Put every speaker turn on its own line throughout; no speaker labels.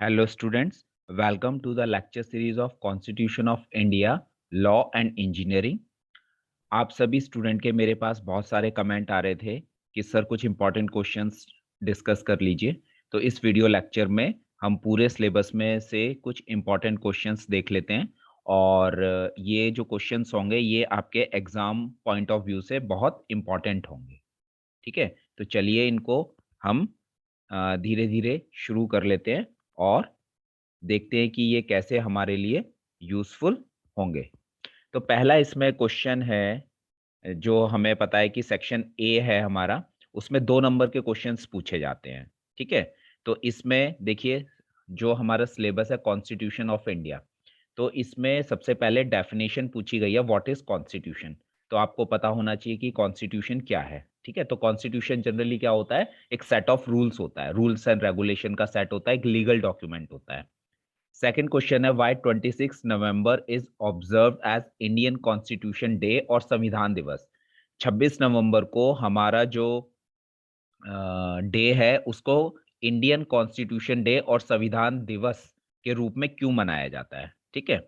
Hello students, welcome to the lecture series of Constitution of India, Law and Engineering। आप सभी student के मेरे पास बहुत सारे कमेंट आ रहे थे कि सर कुछ इंपॉर्टेंट क्वेश्चंस डिस्कस कर लीजिए। तो इस वीडियो लेक्चर में हम पूरे सिलेबस में से कुछ इंपॉर्टेंट क्वेश्चंस देख लेते हैं और ये जो क्वेश्चंस होंगे ये आपके एग्जाम पॉइंट ऑफ व्यू से बहुत इंपॉर्टेंट होंगे। ठीक है, तो चलिए इनको हम धीरे धीरे शुरू कर लेते हैं और देखते हैं कि ये कैसे हमारे लिए यूजफुल होंगे। तो पहला इसमें क्वेश्चन है, जो हमें पता है कि सेक्शन ए है हमारा, उसमें 2 नंबर के क्वेश्चंस पूछे जाते हैं। ठीक है, तो इसमें देखिए जो हमारा सिलेबस है कॉन्स्टिट्यूशन ऑफ इंडिया, तो इसमें सबसे पहले डेफिनेशन पूछी गई है व्हाट इज कॉन्स्टिट्यूशन। तो आपको पता होना चाहिए कि कॉन्स्टिट्यूशन क्या है। ठीक है, तो कॉन्स्टिट्यूशन जनरली क्या होता है, एक सेट ऑफ रूल्स होता है, रूल्स एंड रेगुलेशन का सेट होता है, एक लीगल डॉक्यूमेंट होता है। सेकंड क्वेश्चन है why 26 November is observed as Indian constitution day और संविधान दिवस। 26 नवंबर को हमारा जो डे है उसको इंडियन कॉन्स्टिट्यूशन डे और संविधान दिवस के रूप में क्यों मनाया जाता है। ठीक है,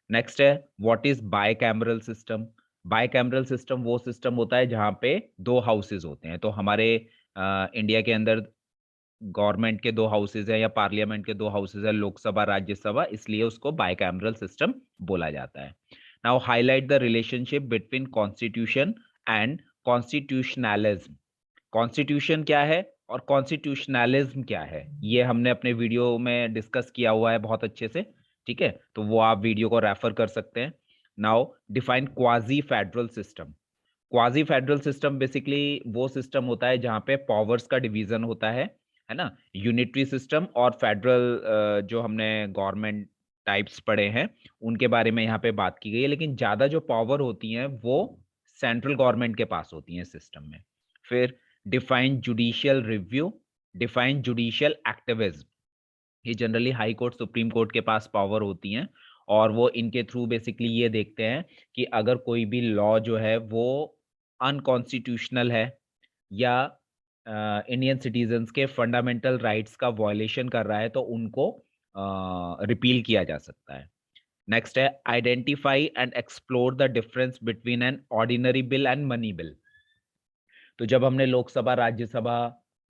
नेक्स्ट है व्हाट इज बायकैमरल सिस्टम। बायकैमरल सिस्टम वो सिस्टम होता है जहां पे 2 हाउसेज होते हैं। तो हमारे इंडिया के अंदर गवर्नमेंट के 2 हाउसेज हैं या पार्लियामेंट के 2 हाउसेज हैं, लोकसभा राज्यसभा, इसलिए उसको बायकैमरल सिस्टम बोला जाता है। Now highlight the relationship between constitution and constitutionalism. Constitution क्या है और कॉन्स्टिट्यूशनलिज्म क्या है, ये हमने अपने वीडियो में डिस्कस किया हुआ है बहुत अच्छे से। ठीक है, तो वो आप वीडियो को रेफर कर सकते हैं। Now define quasi federal system. Quasi federal system basically वो सिस्टम होता है जहां पे पावर्स का डिवीजन होता है ना। यूनिटरी सिस्टम और फेडरल जो हमने गवर्नमेंट टाइप्स पढ़े हैं उनके बारे में यहाँ पे बात की गई है, लेकिन ज्यादा जो पावर होती हैं वो सेंट्रल गवर्नमेंट के पास होती हैं सिस्टम में। फिर define judicial review, define judicial activism. ये generally high court supreme court के पास पावर होती हैं और वो इनके थ्रू बेसिकली ये देखते हैं कि अगर कोई भी लॉ जो है वो अनकॉन्स्टिट्यूशनल है या इंडियन सिटीजन्स के फंडामेंटल राइट्स का वायलेशन कर रहा है तो उनको रिपील किया जा सकता है। नेक्स्ट है identify and explore the difference between an ordinary bill and money bill. तो जब हमने लोकसभा राज्यसभा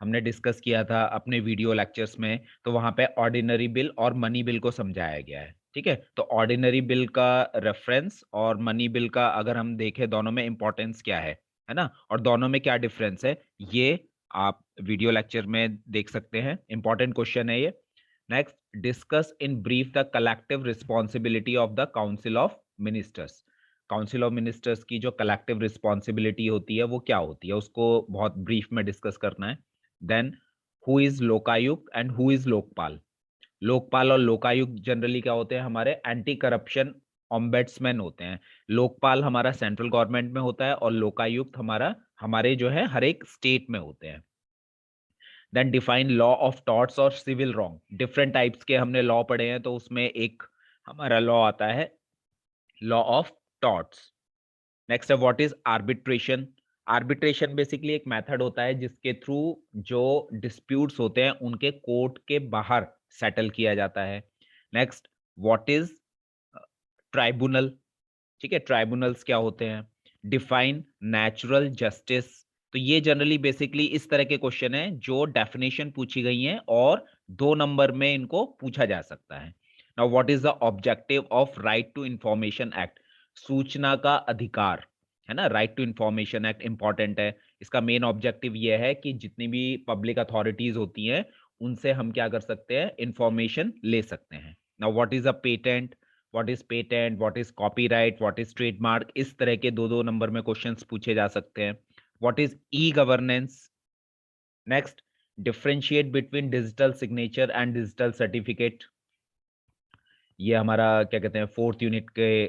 हमने डिस्कस किया था अपने वीडियो लेक्चर्स में, तो वहां पे ऑर्डिनरी बिल और मनी बिल को समझाया गया है। ठीक है, तो ऑर्डिनरी बिल का रेफरेंस और मनी बिल का अगर हम देखें दोनों में इंपॉर्टेंस क्या है ना, और दोनों में क्या डिफरेंस है, ये आप वीडियो लेक्चर में देख सकते हैं। इंपॉर्टेंट क्वेश्चन है ये। Next, discuss in brief the collective responsibility of the council of ministers. Council of ministers की जो कलेक्टिव रिस्पॉन्सिबिलिटी होती है वो क्या होती है, उसको बहुत ब्रीफ में डिस्कस करना है। Then who is Lokayukta and who is Lokpal. Lokpal और लोकायुक्त जनरली क्या होते हैं, हमारे एंटी करप्शन ऑम्बेड्समैन होते हैं। लोकपाल हमारा सेंट्रल गवर्नमेंट में होता है और लोकायुक्त हमारा हमारे जो है हर एक स्टेट में होते हैं। Then define law of torts और सिविल रॉन्ग। डिफरेंट टाइप्स के हमने लॉ पढ़े हैं, तो उसमें एक हमारा लॉ आता है लॉ ऑफ टॉर्ट्स। नेक्स्ट है what is arbitration. Arbitration basically एक मेथड होता है जिसके थ्रू जो डिस्प्यूट्स होते हैं उनके कोर्ट के बाहर सेटल किया जाता है। Next, what is tribunal. ठीक है, ट्राइब्यूनल्स क्या होते हैं। Define natural justice. तो ये जनरली बेसिकली इस तरह के क्वेश्चन है जो डेफिनेशन पूछी गई है और 2 नंबर में इनको पूछा जा सकता है। Now what is the objective of right to information act. सूचना का अधिकार, है ना, right to information act important है। इसका मेन ऑब्जेक्टिव ये है कि जितनी भी पब्लिक अथॉरिटीज होती हैं उनसे हम क्या कर सकते हैं, इंफॉर्मेशन ले सकते हैं। Now what is a patent, what is patent, what is copyright, what is trademark, इस तरह के 2-2 नंबर में क्वेश्चंस पूछे जा सकते हैं। What is e governance. Next, differentiate between digital signature and digital certificate. ये हमारा क्या कहते हैं 4th यूनिट के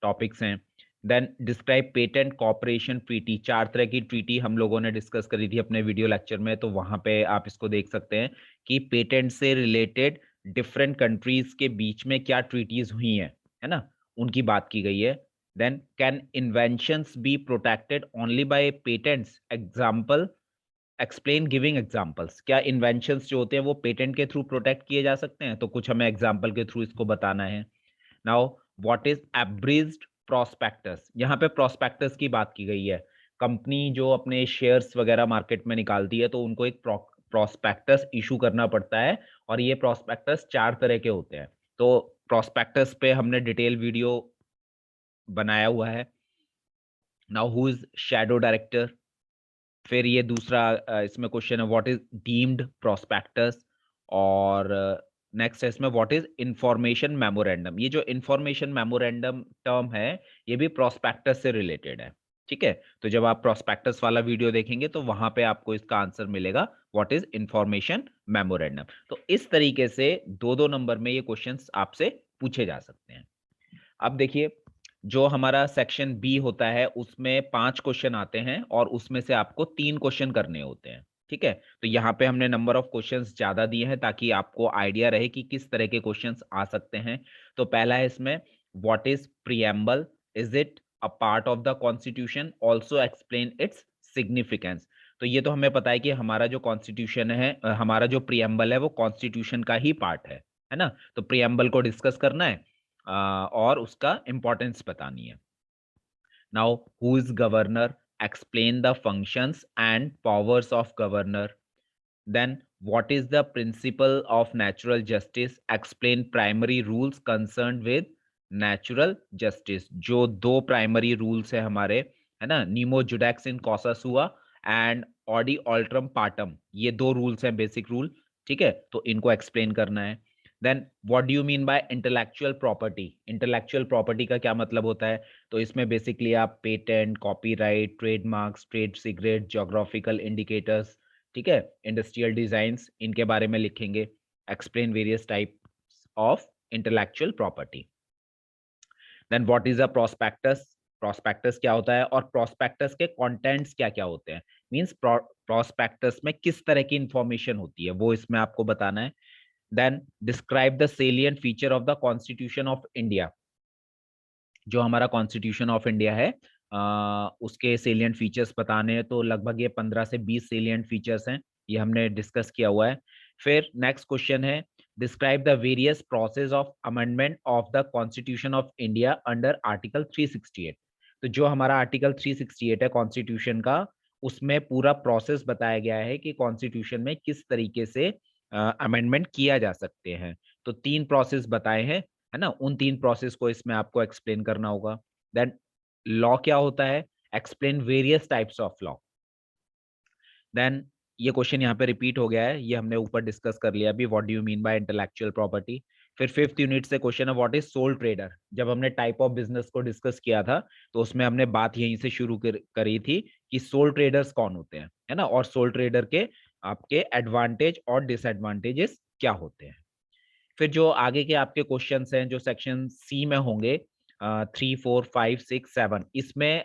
टॉपिक्स हैं। Then describe patent cooperation treaty. 4 तरह की ट्रीटी हम लोगों ने डिस्कस करी थी अपने वीडियो लेक्चर में, तो वहां पे आप इसको देख सकते हैं कि पेटेंट से रिलेटेड डिफरेंट कंट्रीज के बीच में क्या ट्रीटीज हुई हैं, है ना, उनकी बात की गई है। Then can inventions be protected only by patents, example explain giving examples, क्या इन्वेंशंस जो होते हैं वो पेटेंट के थ्रू प्रोटेक्ट किए जा सकते हैं, तो कुछ हमें एग्जांपल के थ्रू इसको बताना है। Now what is abridged prospectus, यहाँ पे प्रोस्पेक्टस की बात की गई है। कंपनी जो अपने शेयर्स वगैरह मार्केट में निकालती है तो उनको एक प्रोस्पेक्टस इशू करना पड़ता है, और ये प्रोस्पेक्टस 4 तरह के होते हैं। तो प्रोस्पेक्टस पे हमने डिटेल वीडियो बनाया हुआ है। Now who is shadow director, फिर ये दूसरा इसमें क्वेश्चन है व्हाट इज डीम्ड प्रोस्पेक्टस, और नेक्स्ट है इसमें व्हाट इज इंफॉर्मेशन मेमोरेंडम। ये जो इंफॉर्मेशन मेमोरेंडम टर्म है ये भी प्रोस्पेक्टस से रिलेटेड है। ठीक है, तो जब आप प्रोस्पेक्टस वाला वीडियो देखेंगे तो वहां पे आपको इसका आंसर मिलेगा व्हाट इज इंफॉर्मेशन मेमोरेंडम। तो इस तरीके से 2-2 नंबर में ये क्वेश्चंस आपसे पूछे जा सकते हैं। अब देखिए, जो हमारा सेक्शन बी होता है उसमें 5 क्वेश्चन आते हैं और उसमें से आपको 3 क्वेश्चन करने होते हैं। ठीक है, तो यहाँ पे हमने नंबर ऑफ क्वेश्चंस ज्यादा दिए हैं ताकि आपको आइडिया रहे कि किस तरह के क्वेश्चंस आ सकते हैं। तो पहला है इसमें what is preamble, is it a part of the constitution, also explain its significance. तो ये तो हमें पता है कि हमारा जो कॉन्स्टिट्यूशन है, हमारा जो प्रीएम्बल है वो कॉन्स्टिट्यूशन का ही पार्ट है ना। तो प्रीएम्बल को डिस्कस करना है और उसका इंपॉर्टेंस बतानी है। Now who is governor, explain the functions and powers of governor. Then what is the principle of natural justice, explain primary rules concern with natural justice. जो 2 प्राइमरी रूल्स है हमारे, है ना, nemo judex in causa sua and audi alteram partem, ये 2 rules हैं, basic rule. ठीक है, तो इनको एक्सप्लेन करना है। Then what do you mean by intellectual property, intellectual property का क्या मतलब होता है, तो इसमें बेसिकली आप patent, copyright, trademarks, trade secret, geographical indicators, ठीक है, इंडस्ट्रियल डिजाइंस, इनके बारे में लिखेंगे। Explain various types of intellectual property. Then what is a prospectus, prospectus क्या होता है और प्रोस्पेक्टस के कंटेंट्स क्या क्या होते हैं, मींस प्रोस्पेक्टस में किस तरह की इंफॉर्मेशन होती है वो इसमें आपको बताना है। Then describe the salient feature of the constitution of India, जो हमारा कॉन्स्टिट्यूशन ऑफ इंडिया है उसके सेलिएंट फीचर्स बताने हैं। तो लगभग ये 15 से 20 सेलिएंट फीचर्स हैं, ये हमने डिस्कस किया हुआ है। फिर नेक्स्ट क्वेश्चन है describe the various process of amendment of the constitution of India under article 368। तो जो हमारा आर्टिकल 368 है कॉन्स्टिट्यूशन का, उसमें पूरा प्रोसेस बताया गया है कि कॉन्स्टिट्यूशन में किस तरीके से अमेंडमेंट किया जा सकते हैं। तो 3 प्रोसेस बताए हैं, है ना, उन 3 प्रोसेस को इसमें आपको एक्सप्लेन करना होगा। देन लॉ क्या होता है, explain various types of law. Then ये क्वेश्चन यहाँ पे रिपीट हो गया है, ये हमने ऊपर डिस्कस कर लिया अभी, what do you mean by intellectual property. फिर 5th यूनिट से क्वेश्चन है व्हाट इज सोल ट्रेडर। जब हमने टाइप ऑफ बिजनेस को डिस्कस किया था तो उसमें हमने बात यहीं से शुरू करी थी कि सोल ट्रेडर्स कौन होते हैं, है ना, और सोल ट्रेडर के आपके एडवांटेज और डिसएडवांटेजेस क्या होते हैं। फिर जो आगे के आपके क्वेश्चंस हैं जो सेक्शन सी में होंगे 3, 4, 5, 6, 7, इसमें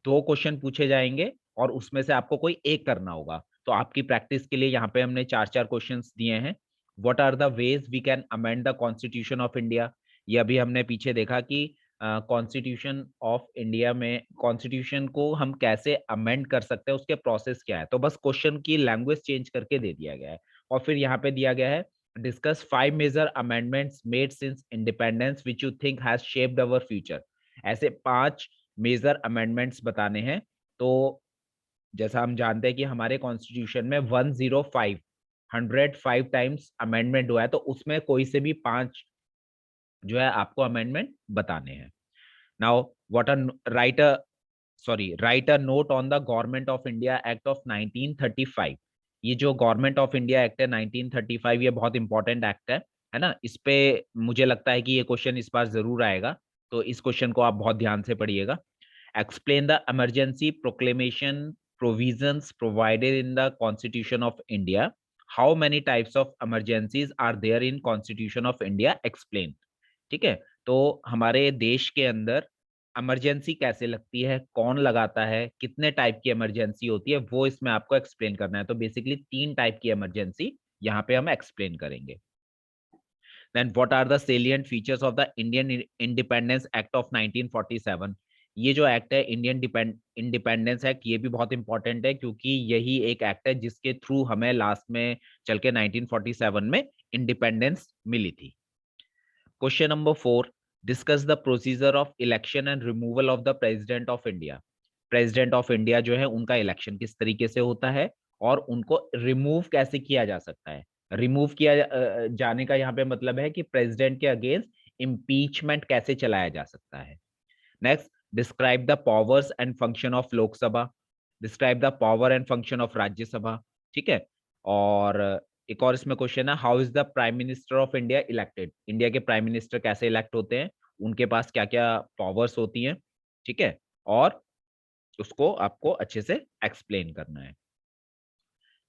2 क्वेश्चन पूछे जाएंगे और उसमें से आपको कोई एक करना होगा। तो आपकी प्रैक्टिस के लिए यहाँ पे हमने 4-4 क्वेश्चंस दिए हैं। What are the ways we can amend the constitution of India, ये अभी हमने पीछे देखा कि कॉन्स्टिट्यूशन ऑफ इंडिया में कॉन्स्टिट्यूशन को हम कैसे अमेंड कर सकते हैं, उसके प्रोसेस क्या है। तो बस क्वेश्चन की लैंग्वेज चेंज करके दे दिया गया है। और फिर यहाँ पे दिया गया है discuss 5 major amendments made since independence which you think has shaped our future। ऐसे 5 मेजर अमेंडमेंट्स बताने हैं। तो जैसा हम जानते हैं कि हमारे कॉन्स्टिट्यूशन में 105 टाइम्स अमेंडमेंट हुआ है, तो उसमें कोई से भी 5 जो है आपको अमेंडमेंट बताने हैं। Now what right a note on the government of India act of 1935। ये जो गवर्नमेंट ऑफ इंडिया एक्ट है 1935, ये बहुत इंपॉर्टेंट एक्ट है ना। इस पे मुझे लगता है कि ये क्वेश्चन इस बार जरूर आएगा, तो इस क्वेश्चन को आप बहुत ध्यान से पढ़िएगा। Explain the emergency proclamation provisions provided in the constitution of India, how many types of emergencies are there in constitution of India, explain. ठीक है, तो हमारे देश के अंदर इमरजेंसी कैसे लगती है, कौन लगाता है, कितने टाइप की इमरजेंसी होती है, वो इसमें आपको एक्सप्लेन करना है। तो बेसिकली 3 टाइप की इमरजेंसी यहाँ पे हम एक्सप्लेन करेंगे। Then what are the salient features of the Indian independence act of 1947। ये जो एक्ट है इंडियन इंडिपेंडेंस एक्ट, ये भी बहुत इंपॉर्टेंट है क्योंकि यही एक एक्ट है जिसके थ्रू हमें लास्ट में चल के 1947 में इंडिपेंडेंस मिली थी। Question number 4, discuss the procedure of election and removal of the president of India. President of India जो है उनका इलेक्शन किस तरीके से होता है और उनको रिमूव कैसे किया जा सकता है। रिमूव किया जाने का यहाँ पे मतलब है कि प्रेसिडेंट के अगेंस्ट इम्पीचमेंट कैसे चलाया जा सकता है। Next, describe the powers and function of Lok Sabha, describe the power and function of Rajya Sabha. ठीक है, और एक और इसमें क्वेश्चन है, how is the prime minister of India elected. India के प्राइम मिनिस्टर कैसे इलेक्ट होते हैं, उनके पास क्या क्या पावर्स होती हैं। ठीक है, और उसको आपको अच्छे से एक्सप्लेन करना है।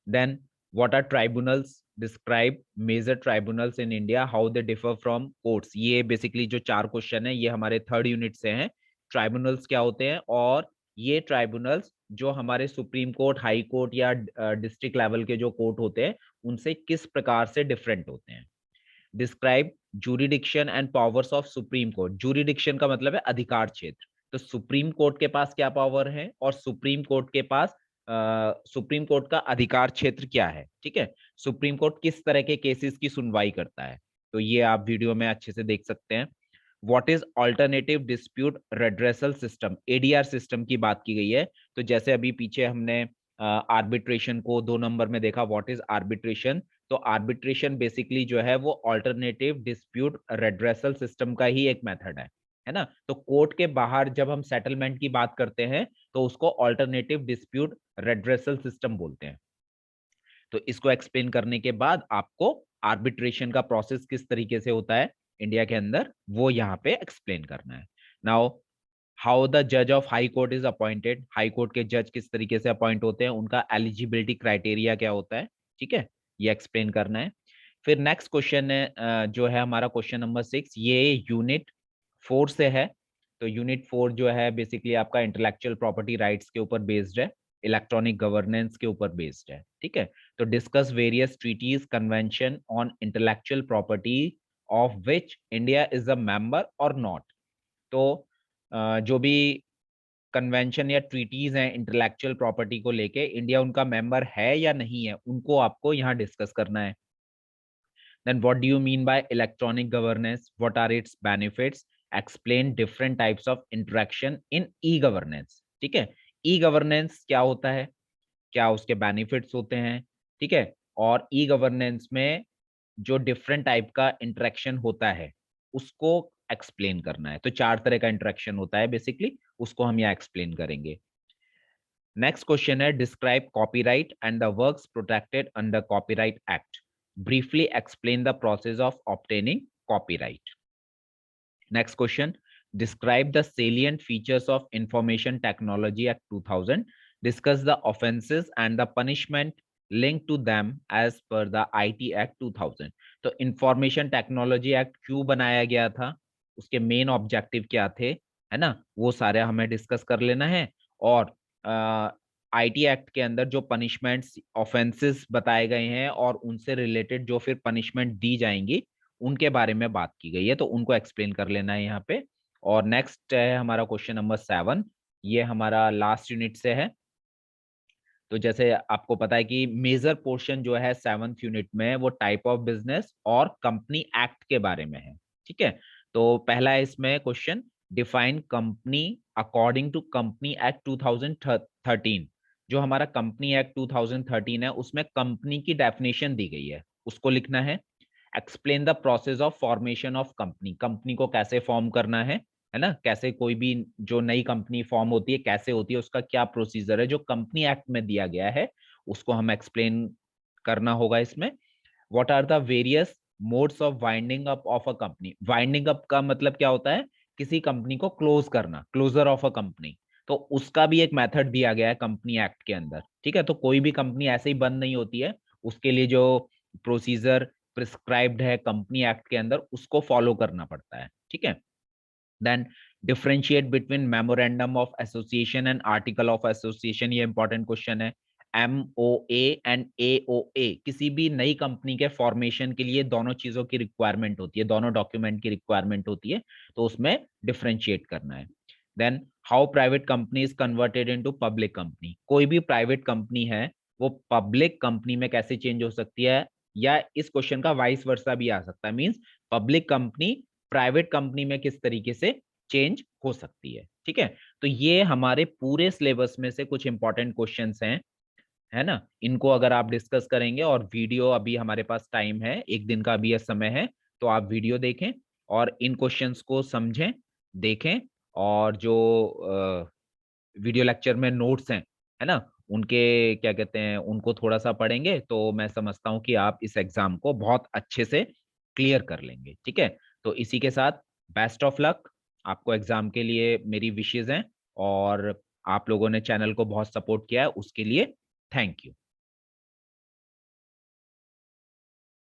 Then what are tribunals, describe major tribunals in India, how they differ from courts. ये बेसिकली जो 4 क्वेश्चन है ये हमारे थर्ड यूनिट से हैं। ट्राइब्यूनल्स क्या होते हैं और ये ट्राइब्यूनल्स जो हमारे सुप्रीम कोर्ट, हाई कोर्ट या डिस्ट्रिक्ट लेवल के जो कोर्ट होते हैं उनसे किस प्रकार से डिफरेंट होते हैं। Describe jurisdiction and powers of supreme court. Jurisdiction का मतलब है अधिकार क्षेत्र। तो सुप्रीम कोर्ट के पास क्या पावर है और सुप्रीम कोर्ट के पास सुप्रीम कोर्ट का अधिकार क्षेत्र क्या है। ठीक है, सुप्रीम कोर्ट किस तरह के केसेस की सुनवाई करता है, तो ये आप वीडियो में अच्छे से देख सकते हैं। What is alternative dispute redressal system, ADR system की बात की गई है। तो जैसे अभी पीछे हमने आर्बिट्रेशन को 2 नंबर में देखा, व्हाट इज आर्बिट्रेशन। तो आर्बिट्रेशन बेसिकली जो है वो ऑल्टरनेटिव डिस्प्यूट रेड्रेसल सिस्टम का ही एक मेथड है ना। तो कोर्ट के बाहर जब हम सेटलमेंट की बात करते हैं तो उसको ऑल्टरनेटिव डिस्प्यूट रेड्रेसल सिस्टम बोलते हैं। तो इसको एक्सप्लेन करने के बाद आपको आर्बिट्रेशन का प्रोसेस किस तरीके से होता है इंडिया के अंदर वो यहाँ पे एक्सप्लेन करना है। नाउ, हाउ द जज of high court is appointed, high court के जज किस तरीके से अपॉइंट होते हैं, उनका एलिजिबिलिटी क्राइटेरिया क्या होता है। ठीक है, ये एक्सप्लेन करना है। फिर नेक्स्ट क्वेश्चन है जो है हमारा क्वेश्चन नंबर 6, ये यूनिट 4 से है। तो यूनिट 4 जो है बेसिकली आपका इंटेलेक्चुअल प्रॉपर्टी राइट्स के ऊपर बेस्ड है, इलेक्ट्रॉनिक गवर्नेंस के ऊपर बेस्ड है। ठीक है, तो discuss various treaties convention on intellectual property of which India is a member और नॉट। तो जो भी कन्वेंशन या ट्रीटीज हैं इंटेलेक्चुअल प्रॉपर्टी को लेके, इंडिया उनका मेंबर है या नहीं है, उनको आपको यहाँ डिस्कस करना है। Then what do you mean by electronic governance? What are its benefits? Explain different types of interaction in e-governance. ठीक है, e-governance क्या होता है, क्या उसके बेनिफिट्स होते हैं। ठीक है, और e-governance में जो डिफरेंट टाइप का इंटरेक्शन होता है उसको एक्सप्लेन करना है। तो 4 तरह का इंटरेक्शन होता है बेसिकली, उसको हम यहाँ एक्सप्लेन करेंगे। नेक्स्ट क्वेश्चन है, describe copyright and the works protected under copyright act. Briefly explain the process of obtaining copyright. Next question, describe the salient features of information technology act 2000, discuss the offenses and the punishment linked to them as per the IT act 2000। तो information technology act क्यों बनाया गया था, उसके main objective क्या थे, है ना, वो सारे हमें डिस्कस कर लेना है। और आईटी एक्ट के अंदर जो पनिशमेंट्स ऑफेंसेस बताए गए हैं और उनसे रिलेटेड जो फिर पनिशमेंट दी जाएंगी उनके बारे में बात की गई है, तो उनको एक्सप्लेन कर लेना है यहाँ पे। और नेक्स्ट है हमारा क्वेश्चन नंबर 7, ये हमारा लास्ट यूनिट से है। तो जैसे आपको पता है कि मेजर पोर्शन जो है 7th यूनिट में वो टाइप ऑफ बिजनेस और कंपनी एक्ट के बारे में है। ठीक है, तो पहला है इसमें question, define company according to company act 2013। जो हमारा कंपनी एक्ट 2013 है उसमें कंपनी की डेफिनेशन दी गई है, उसको लिखना है। Explain the process of formation of company, company को कैसे फॉर्म करना है ना, कैसे कोई भी जो नई कंपनी फॉर्म होती है कैसे होती है, उसका क्या प्रोसीजर है जो कंपनी एक्ट में दिया गया है, उसको हम एक्सप्लेन करना होगा इसमें। What are the various modes of winding up of a company. Winding up का मतलब क्या होता है, किसी कंपनी को क्लोज करना, क्लोजर ऑफ अ कंपनी। तो उसका भी एक मेथड दिया गया है कंपनी एक्ट के अंदर। ठीक है, तो कोई भी कंपनी ऐसे ही बंद नहीं होती है, उसके लिए जो प्रोसीजर प्रिस्क्राइब्ड है कंपनी एक्ट के अंदर उसको फॉलो करना पड़ता है। ठीक है, then differentiate between memorandum of association and article of association, ये इंपॉर्टेंट क्वेश्चन है। MOA एंड AOA, किसी भी नई कंपनी के फॉर्मेशन के लिए दोनों चीजों की रिक्वायरमेंट होती है, दोनों डॉक्यूमेंट की रिक्वायरमेंट होती है, तो उसमें डिफरेंशिएट करना है। Then how private company is converted into public company, कोई भी प्राइवेट कंपनी है वो पब्लिक कंपनी में कैसे चेंज हो सकती है, या इस क्वेश्चन का वाइस वर्सा भी आ सकता है, means public company private company में किस तरीके से चेंज हो सकती है। ठीक है, तो ये हमारे पूरे सिलेबस में से कुछ इंपॉर्टेंट क्वेश्चंस हैं, है ना। इनको अगर आप डिस्कस करेंगे, और वीडियो अभी हमारे पास टाइम है, एक दिन का अभी यह समय है, तो आप वीडियो देखें और इन क्वेश्चंस को समझें, देखें, और जो वीडियो लेक्चर में नोट्स हैं, है ना, उनके क्या कहते हैं, उनको थोड़ा सा पढ़ेंगे तो मैं समझता हूँ कि आप इस एग्जाम को बहुत अच्छे से क्लियर कर लेंगे। ठीक है, तो इसी के साथ बेस्ट ऑफ लक, आपको एग्जाम के लिए मेरी विशेष हैं, और आप लोगों ने चैनल को बहुत सपोर्ट किया है उसके लिए थैंक यू।